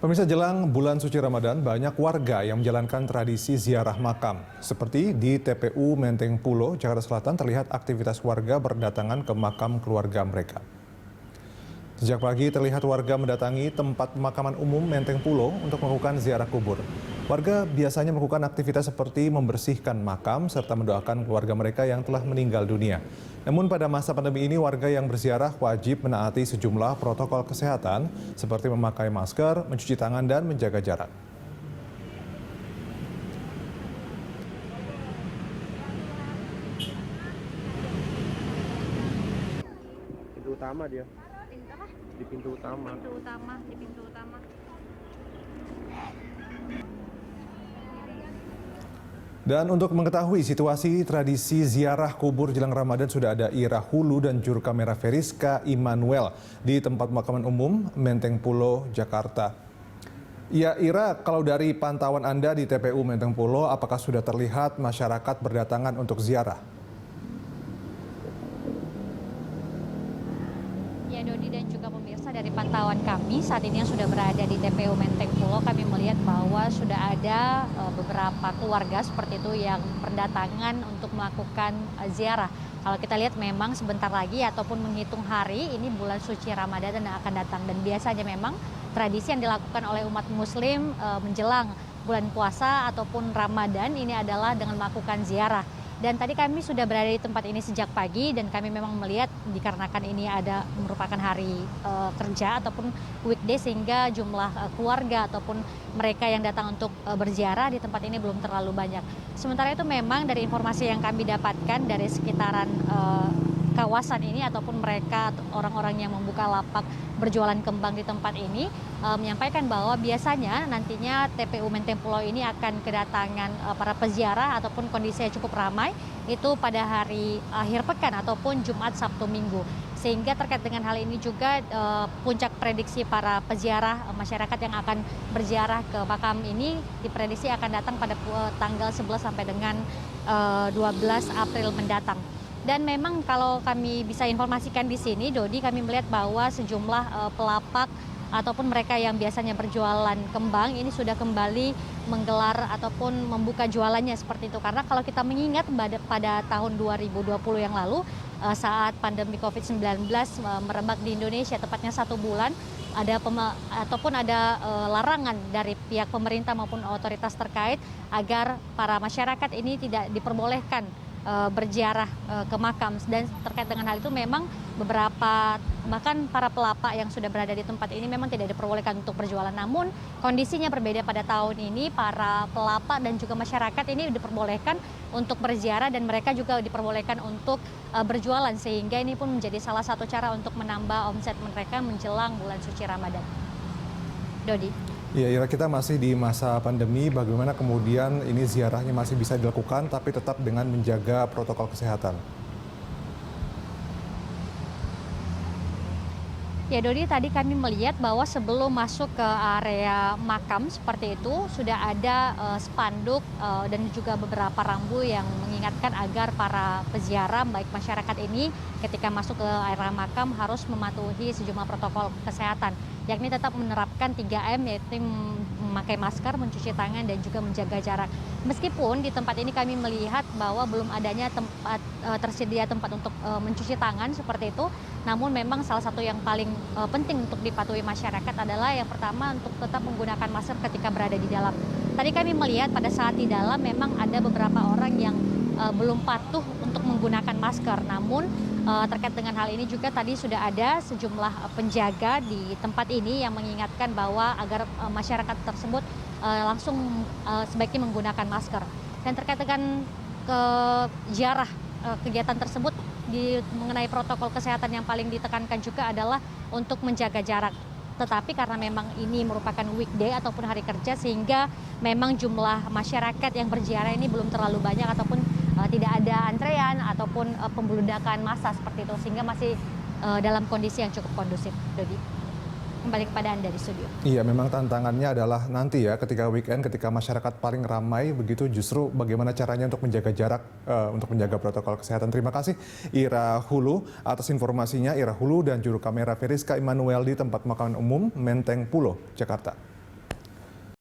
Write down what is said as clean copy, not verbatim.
Pemirsa, jelang bulan suci Ramadan, banyak warga yang menjalankan tradisi ziarah makam. Seperti di TPU Menteng Pulo, Jakarta Selatan, terlihat aktivitas warga berdatangan ke makam keluarga mereka. Sejak pagi terlihat warga mendatangi tempat pemakaman umum Menteng Pulo untuk melakukan ziarah kubur. Warga biasanya melakukan aktivitas seperti membersihkan makam serta mendoakan keluarga mereka yang telah meninggal dunia. Namun pada masa pandemi ini warga yang berziarah wajib menaati sejumlah protokol kesehatan seperti memakai masker, mencuci tangan, dan menjaga jarak. Pintu utama dia. Pintu apa? Di pintu utama. Di pintu utama. Dan untuk mengetahui situasi tradisi ziarah kubur jelang Ramadan sudah ada Ira Hulu dan juru kamera Veriska Immanuel di tempat pemakaman umum Menteng Pulo, Jakarta. Ya, Ira, kalau dari pantauan Anda di TPU Menteng Pulo, apakah sudah terlihat masyarakat berdatangan untuk ziarah? Ya, Dodi dan juga pemirsa, dari pantauan kami saat ini yang sudah berada di TPU Menteng Pulo, kami melihat bahwa sudah ada beberapa keluarga seperti itu yang berdatangan untuk melakukan ziarah. Kalau kita lihat memang sebentar lagi ataupun menghitung hari ini bulan suci Ramadan yang akan datang, dan biasanya memang tradisi yang dilakukan oleh umat muslim menjelang bulan puasa ataupun Ramadan ini adalah dengan melakukan ziarah. Dan tadi kami sudah berada di tempat ini sejak pagi dan kami memang melihat dikarenakan ini ada merupakan hari kerja ataupun weekday sehingga jumlah keluarga ataupun mereka yang datang untuk berziarah di tempat ini belum terlalu banyak. Sementara itu memang dari informasi yang kami dapatkan dari sekitaran kawasan ini ataupun mereka orang-orang yang membuka lapak berjualan kembang di tempat ini menyampaikan bahwa biasanya nantinya TPU Menteng Pulo ini akan kedatangan para peziarah ataupun kondisinya cukup ramai itu pada hari akhir pekan ataupun Jumat, Sabtu, Minggu. Sehingga terkait dengan hal ini juga puncak prediksi para peziarah masyarakat yang akan berziarah ke makam ini diprediksi akan datang pada tanggal 11 sampai dengan 12 April mendatang. Dan memang kalau kami bisa informasikan di sini, Dodi, kami melihat bahwa sejumlah pelapak ataupun mereka yang biasanya berjualan kembang ini sudah kembali menggelar ataupun membuka jualannya seperti itu. Karena kalau kita mengingat pada tahun 2020 yang lalu saat pandemi COVID-19 merebak di Indonesia tepatnya 1 bulan, ada larangan dari pihak pemerintah maupun otoritas terkait agar para masyarakat ini tidak diperbolehkan berziarah ke makam. Dan terkait dengan hal itu memang beberapa bahkan para pelapak yang sudah berada di tempat ini memang tidak diperbolehkan untuk berjualan. Namun kondisinya berbeda pada tahun ini, para pelapak dan juga masyarakat ini diperbolehkan untuk berziarah dan mereka juga diperbolehkan untuk berjualan, sehingga ini pun menjadi salah satu cara untuk menambah omset mereka menjelang bulan suci Ramadan. Dodi. Ya, Ira, kita masih di masa pandemi, bagaimana kemudian ini ziarahnya masih bisa dilakukan tapi tetap dengan menjaga protokol kesehatan? Ya, Dodi, tadi kami melihat bahwa sebelum masuk ke area makam seperti itu sudah ada spanduk dan juga beberapa rambu yang mengingatkan agar para peziarah baik masyarakat ini ketika masuk ke area makam harus mematuhi sejumlah protokol kesehatan, yakni tetap menerapkan 3M, yaitu memakai masker, mencuci tangan, dan juga menjaga jarak. Meskipun di tempat ini kami melihat bahwa belum adanya tersedia tempat untuk mencuci tangan seperti itu, namun memang salah satu yang paling penting untuk dipatuhi masyarakat adalah yang pertama untuk tetap menggunakan masker ketika berada di dalam. Tadi kami melihat pada saat di dalam memang ada beberapa orang yang belum patuh untuk menggunakan masker, namun terkait dengan hal ini juga tadi sudah ada sejumlah penjaga di tempat ini yang mengingatkan bahwa agar masyarakat tersebut langsung sebaiknya menggunakan masker. Dan terkait dengan ziarah kegiatan tersebut mengenai protokol kesehatan yang paling ditekankan juga adalah untuk menjaga jarak. Tetapi karena memang ini merupakan weekday ataupun hari kerja, sehingga memang jumlah masyarakat yang berziarah ini belum terlalu banyak ataupun tidak ada antrean ataupun pembludakan massa seperti itu, sehingga masih dalam kondisi yang cukup kondusif. Dodi, kembali kepada Anda di studio. Iya, memang tantangannya adalah nanti ya ketika weekend, ketika masyarakat paling ramai begitu, justru bagaimana caranya untuk menjaga jarak, untuk menjaga protokol kesehatan. Terima kasih Ira Hulu atas informasinya. Ira Hulu dan juru kamera Veriska Immanuel di tempat pemakaman umum Menteng Pulo, Jakarta.